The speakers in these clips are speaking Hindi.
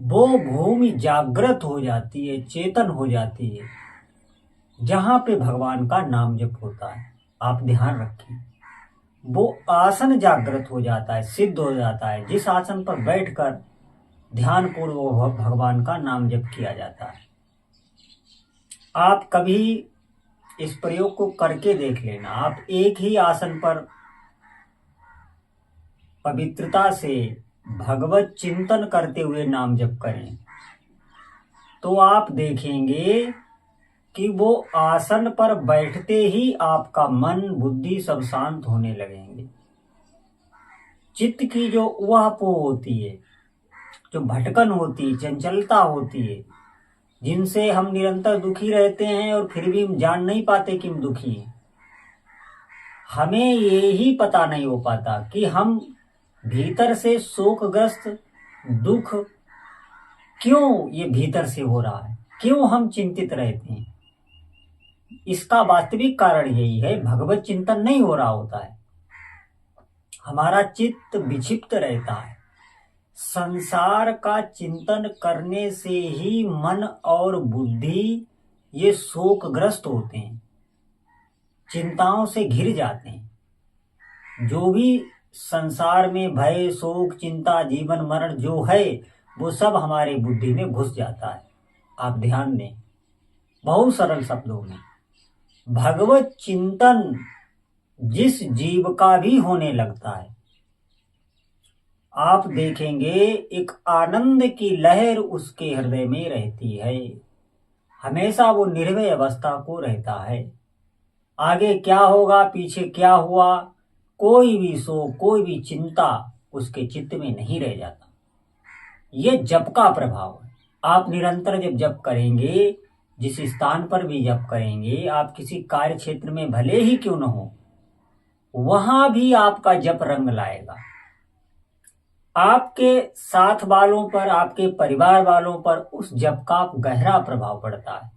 वो भूमि जागृत हो जाती है, चेतन हो जाती है, जहां पे भगवान का नाम जप होता है। आप ध्यान रखिए, वो आसन जागृत हो जाता है, सिद्ध हो जाता है, जिस आसन पर बैठकर ध्यान पूर्वक भगवान का नाम जप किया जाता है। आप कभी इस प्रयोग को करके देख लेना। आप एक ही आसन पर पवित्रता से भगवत चिंतन करते हुए नाम जप करें, तो आप देखेंगे कि वो आसन पर बैठते ही आपका मन बुद्धि सब शांत होने लगेंगे। चित्त की जो उहापोह होती है, जो भटकन होती है, चंचलता होती है, जिनसे हम निरंतर दुखी रहते हैं और फिर भी हम जान नहीं पाते कि हम दुखी हैं। हमें ये ही पता नहीं हो पाता कि हम भीतर से शोकग्रस्त, दुख क्यों ये भीतर से हो रहा है, क्यों हम चिंतित रहते हैं। इसका वास्तविक कारण यही है, भगवत चिंतन नहीं हो रहा होता है। हमारा चित्त विक्षिप्त रहता है। संसार का चिंतन करने से ही मन और बुद्धि ये शोकग्रस्त होते हैं, चिंताओं से घिर जाते हैं। जो भी संसार में भय, शोक, चिंता, जीवन मरण जो है, वो सब हमारे बुद्धि में घुस जाता है। आप ध्यान दें, बहुत सरल शब्दों में, भगवत चिंतन जिस जीव का भी होने लगता है, आप देखेंगे एक आनंद की लहर उसके हृदय में रहती है। हमेशा वो निर्भय अवस्था को रहता है। आगे क्या होगा, पीछे क्या हुआ, कोई भी शोक, कोई भी चिंता उसके चित्त में नहीं रह जाता। ये जप का प्रभाव है। आप निरंतर जब जप करेंगे, जिस स्थान पर भी जप करेंगे, आप किसी कार्य क्षेत्र में भले ही क्यों न हो, वहां भी आपका जप रंग लाएगा। आपके साथ वालों पर, आपके परिवार वालों पर उस जप का गहरा प्रभाव पड़ता है।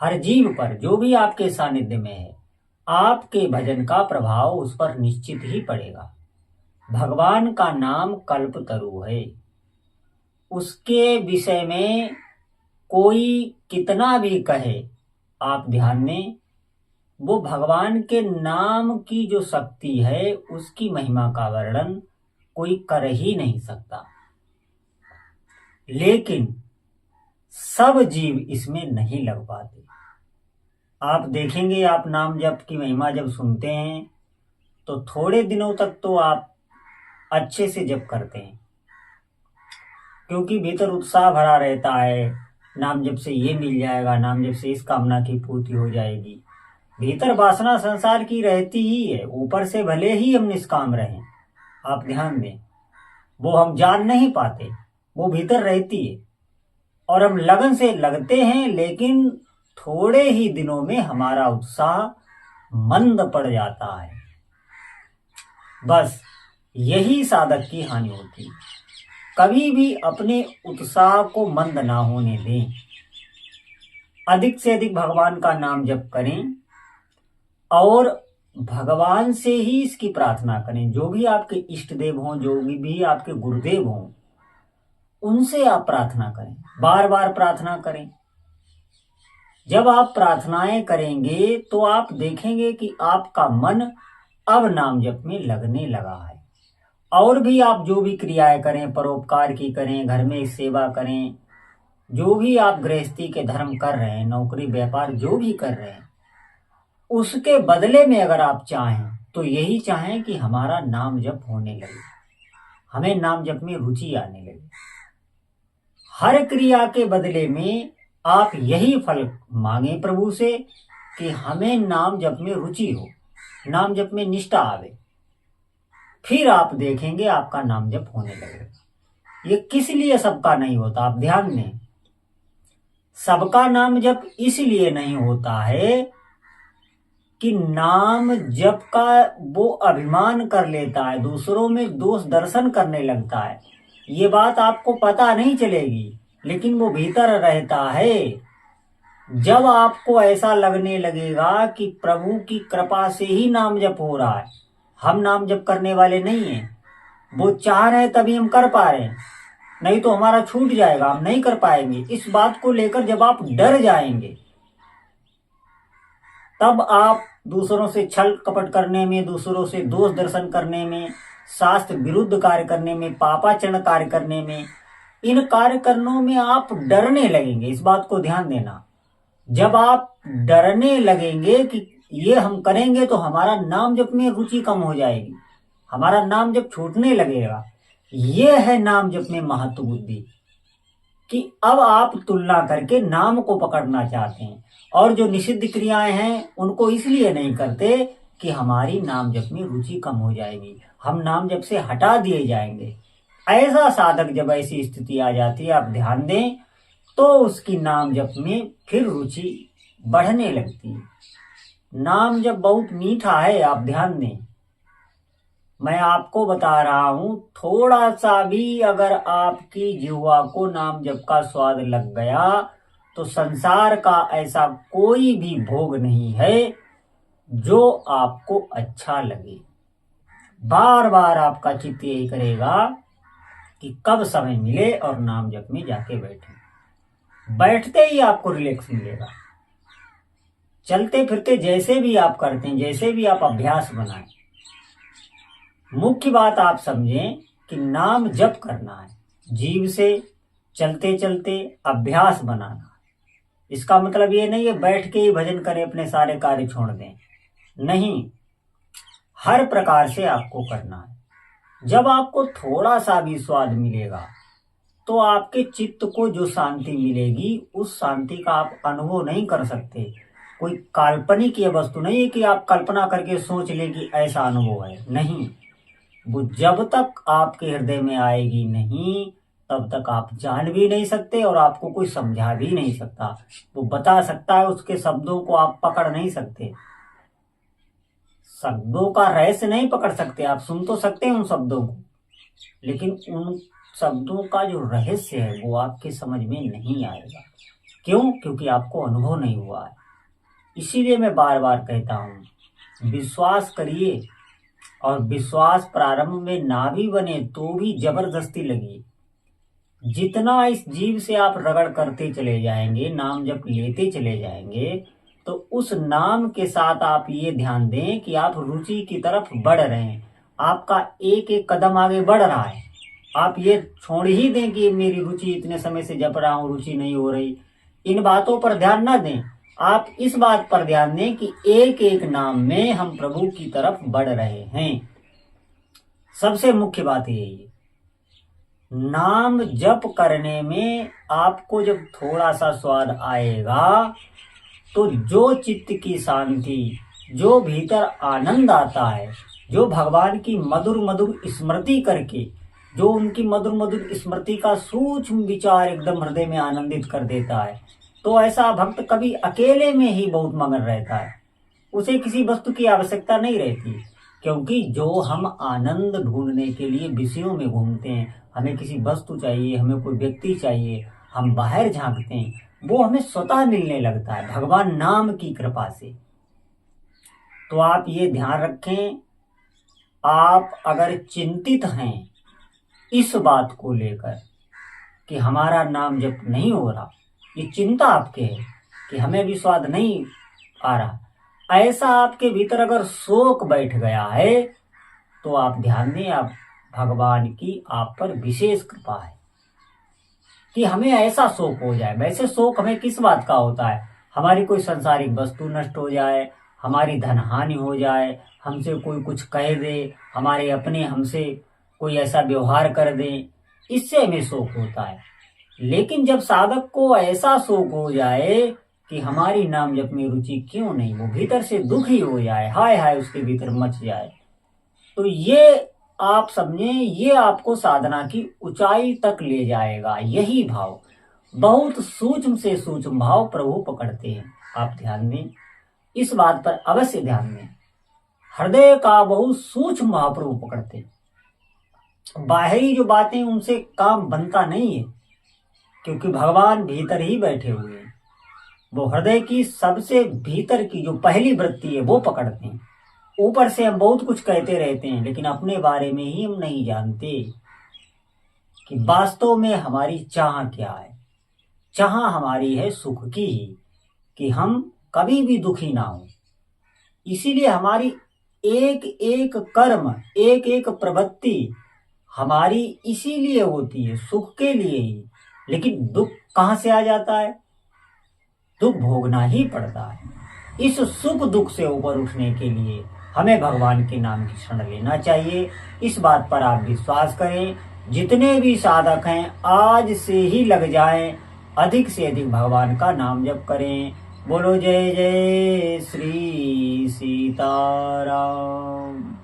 हर जीव पर, जो भी आपके सानिध्य में है, आपके भजन का प्रभाव उस पर निश्चित ही पड़ेगा। भगवान का नाम कल्पतरु है। उसके विषय में कोई कितना भी कहे, आप ध्यान दें, वो भगवान के नाम की जो शक्ति है, उसकी महिमा का वर्णन कोई कर ही नहीं सकता। लेकिन सब जीव इसमें नहीं लग पाते। आप देखेंगे, आप नाम जप की महिमा जब सुनते हैं तो थोड़े दिनों तक तो आप अच्छे से जप करते हैं, क्योंकि भीतर उत्साह भरा रहता है। नाम जप से ये मिल जाएगा, नाम जप से इस कामना की पूर्ति हो जाएगी। भीतर वासना संसार की रहती ही है, ऊपर से भले ही हम निष्काम रहें। आप ध्यान दें, वो हम जान नहीं पाते, वो भीतर रहती है और हम लगन से लगते हैं, लेकिन थोड़े ही दिनों में हमारा उत्साह मंद पड़ जाता है। बस यही साधक की हानि होती है। कभी भी अपने उत्साह को मंद ना होने दें। अधिक से अधिक भगवान का नाम जप करें और भगवान से ही इसकी प्रार्थना करें। जो भी आपके इष्ट देव हों, जो भी आपके गुरुदेव हों, उनसे आप प्रार्थना करें, बार बार प्रार्थना करें। जब आप प्रार्थनाएं करेंगे तो आप देखेंगे कि आपका मन अब नाम जप में लगने लगा है। और भी आप जो भी क्रियाएं करें, परोपकार की करें, घर में सेवा करें, जो भी आप गृहस्थी के धर्म कर रहे हैं, नौकरी व्यापार जो भी कर रहे हैं, उसके बदले में अगर आप चाहें तो यही चाहें कि हमारा नाम जप होने लगे, हमें नाम जप में रुचि आने लगे। हर क्रिया के बदले में आप यही फल मांगे प्रभु से कि हमें नाम जप में रुचि हो, नाम जप में निष्ठा आवे। फिर आप देखेंगे आपका नाम जप होने लगेगा। ये किस लिए सबका नहीं होता, आप ध्यान दें। सबका नाम जप इसलिए नहीं होता है कि नाम जप का वो अभिमान कर लेता है, दूसरों में दोष दर्शन करने लगता है। ये बात आपको पता नहीं चलेगी, लेकिन वो भीतर रहता है। जब आपको ऐसा लगने लगेगा कि प्रभु की कृपा से ही नाम जप हो रहा है, हम नाम जप करने वाले नहीं हैं, वो चाह रहे तभी हम कर पा रहे हैं, नहीं तो हमारा छूट जाएगा, हम नहीं कर पाएंगे। इस बात को लेकर जब आप डर जाएंगे, तब आप दूसरों से छल कपट करने में, दूसरों से दोष दर्शन करने में, शास्त्र विरुद्ध कार्य करने में, पापाचरण कार्य करने में, इन कार्य करनों में आप डरने लगेंगे। इस बात को ध्यान देना। जब आप डरने लगेंगे कि ये हम करेंगे तो हमारा नाम जप में रुचि कम हो जाएगी, हमारा नाम जप छूटने लगेगा। ये है नाम जप में महत्व बुद्धि, कि अब आप तुलना करके नाम को पकड़ना चाहते हैं, और जो निषिद्ध क्रियाएं हैं उनको इसलिए नहीं करते कि हमारी नाम जप में रुचि कम हो जाएगी, हम नाम जप से हटा दिए जाएंगे। ऐसा साधक जब ऐसी स्थिति आ जाती है, आप ध्यान दें, तो उसकी नाम जप में फिर रुचि बढ़ने लगती है। नाम जप बहुत मीठा है, आप ध्यान दें। मैं आपको बता रहा हूं, थोड़ा सा भी अगर आपकी जिह्वा को नाम जप का स्वाद लग गया तो संसार का ऐसा कोई भी भोग नहीं है जो आपको अच्छा लगे। बार बार आपका चित्त यही करेगा कि कब समय मिले और नाम जप में जाके बैठे। बैठते ही आपको रिलैक्स मिलेगा। चलते फिरते जैसे भी आप करते हैं, जैसे भी आप अभ्यास बनाएं, मुख्य बात आप समझें कि नाम जप करना है, जीव से चलते चलते अभ्यास बनाना। इसका मतलब ये नहीं है बैठ के ही भजन करें, अपने सारे कार्य छोड़ दें, नहीं, हर प्रकार से आपको करना है। जब आपको थोड़ा सा भी स्वाद मिलेगा तो आपके चित्त को जो शांति मिलेगी, उस शांति का आप अनुभव नहीं कर सकते। कोई काल्पनिक ये वस्तु नहीं है कि आप कल्पना करके सोच ले कि ऐसा अनुभव है, नहीं। वो जब तक आपके हृदय में आएगी नहीं, तब तक आप जान भी नहीं सकते और आपको कोई समझा भी नहीं सकता। वो बता सकता है, उसके शब्दों को आप पकड़ नहीं सकते, शब्दों का रहस्य नहीं पकड़ सकते। आप सुन तो सकते हैं उन शब्दों को, लेकिन उन शब्दों का जो रहस्य है वो आपके समझ में नहीं आएगा। क्यों? क्योंकि आपको अनुभव नहीं हुआ है। इसीलिए मैं बार बार कहता हूं, विश्वास करिए, और विश्वास प्रारंभ में ना भी बने तो भी जबरदस्ती लगी। जितना इस जीव से आप रगड़ करते चले जाएंगे, नाम जब लेते चले जाएंगे, तो उस नाम के साथ आप ये ध्यान दें कि आप रुचि की तरफ बढ़ रहे हैं। आपका एक एक कदम आगे बढ़ रहा है। आप ये छोड़ ही दें कि मेरी रुचि इतने समय से जप रहा हूं, रुचि नहीं हो रही, इन बातों पर ध्यान ना दें। आप इस बात पर ध्यान दें कि एक एक नाम में हम प्रभु की तरफ बढ़ रहे हैं। सबसे मुख्य बात यही है। नाम जप करने में आपको जब थोड़ा सा स्वाद आएगा, तो जो चित्त की शांति, जो भीतर आनंद आता है, जो भगवान की मधुर मधुर स्मृति करके, जो उनकी मधुर मधुर स्मृति का सूक्ष्म विचार एकदम हृदय में आनंदित कर देता है, तो ऐसा भक्त कभी अकेले में ही बहुत मगन रहता है। उसे किसी वस्तु की आवश्यकता नहीं रहती, क्योंकि जो हम आनंद ढूंढने के लिए विषयों में घूमते हैं, हमें किसी वस्तु चाहिए, हमें कोई व्यक्ति चाहिए, हम बाहर झांकते हैं, वो हमें स्वतः मिलने लगता है भगवान नाम की कृपा से। तो आप ये ध्यान रखें, आप अगर चिंतित हैं इस बात को लेकर कि हमारा नाम जप नहीं हो रहा, ये चिंता आपके है कि हमें भी स्वाद नहीं आ रहा, ऐसा आपके भीतर अगर शोक बैठ गया है, तो आप ध्यान दें, आप भगवान की आप पर विशेष कृपा है कि हमें ऐसा शोक हो जाए। वैसे शोक हमें किस बात का होता है? हमारी कोई संसारिक वस्तु नष्ट हो जाए, हमारी धन हानि हो जाए, हमसे कोई कुछ कह दे, हमारे अपने हमसे कोई ऐसा व्यवहार कर दे, इससे हमें शोक होता है। लेकिन जब साधक को ऐसा शोक हो जाए कि हमारी नाम जप में रुचि क्यों नहीं, वो भीतर से दुखी हो जाए, हाय हाय उसके भीतर मच जाए, तो ये आप समझें, ये आपको साधना की ऊंचाई तक ले जाएगा। यही भाव, बहुत सूक्ष्म से सूक्ष्म भाव प्रभु पकड़ते हैं। आप ध्यान दें, इस बात पर अवश्य ध्यान दें। हृदय का बहुत सूक्ष्म भाव प्रभु पकड़ते हैं। बाहरी जो बातें उनसे काम बनता नहीं है, क्योंकि भगवान भीतर ही बैठे हुए हैं। वो हृदय की सबसे भीतर की जो पहली वृत्ति है वो पकड़ते हैं। ऊपर से हम बहुत कुछ कहते रहते हैं, लेकिन अपने बारे में ही हम नहीं जानते। कि वास्तव में हमारी चाह क्या है। चाह हमारी है सुख की ही, कि हम कभी भी दुखी ना हो। इसीलिए हमारी एक एक कर्म, एक एक प्रवृत्ति हमारी इसीलिए होती है, सुख के लिए ही। लेकिन दुख कहाँ से आ जाता है? दुख भोगना ही पड़ता है। इस सुख दुख से ऊपर उठने के लिए हमें भगवान के नाम की शरण लेना चाहिए। इस बात पर आप विश्वास करें। जितने भी साधक हैं आज से ही लग जाएं, अधिक से अधिक भगवान का नाम जप करें। बोलो जय जय श्री सीताराम।